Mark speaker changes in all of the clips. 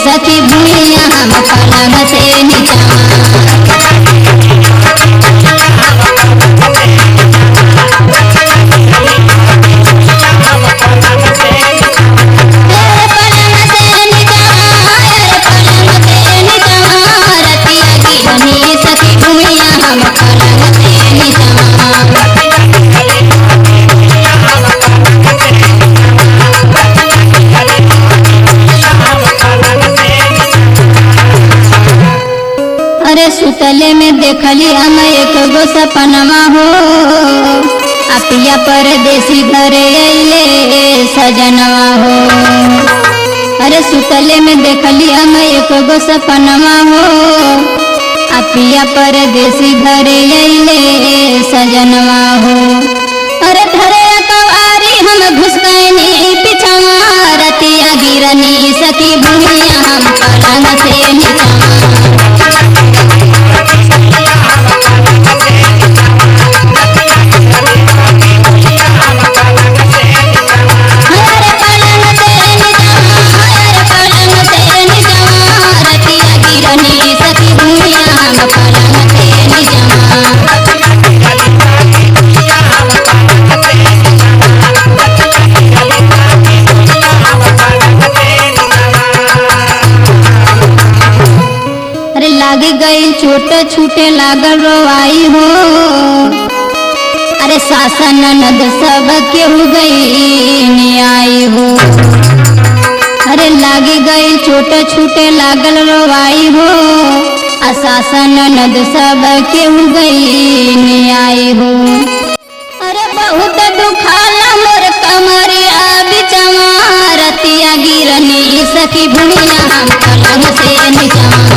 Speaker 1: सखी भूमिया हम पलंग से नीचा सुतले में देखली हम एक गो सपनमा हो अपिया परदेसी घरे अइले सजनवा हो। अरे सुतले में देखली हम एक गो सपनमा हो अपिया परदेसी घरे अइले सजनवा हो। अरे धरे कवारी हम घुसकैनी पिछवा रतिया गिरनी सखी भूमिया हम पलंग से नीचा गई छोटे छूटे लागल रोवाई हो। अरे सासन ननद सब के हो गई न्याय हो। अरे लागी गई छोटे छूटे लागल रोवाई हो सासन ननद सब के हो गई न्याय हो। अरे बहुत दुखाला मोर कमरिया बिचवा रतिया गिरनी सखी भूमिया हम पलंग से नीचा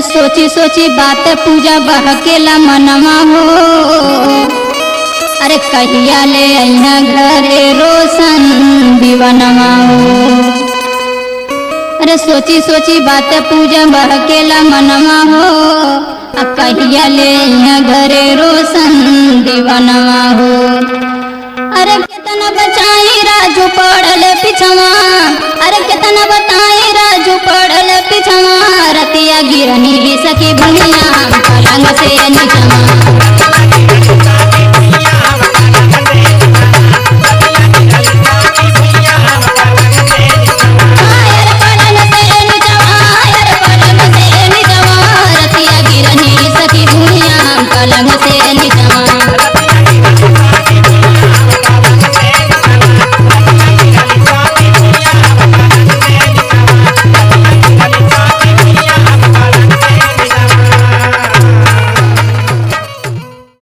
Speaker 1: सोची सोची बात पूजा बहकेला मनवा हो। अरे कहिया ले अइहा घरे रोशन दीवानवा हो। अरे सोची सोची बात पूजा बहकेला मनवा हो कहिया ले अइहा घरे रोशन दीवानवा हो। अरे कितना बचाई राजू पड़ल पिछवा अरे कितना बताई राजू पड़ल पिछवा रतिया गिरनी सखी भूमिया पलंग से नीचा पलंग से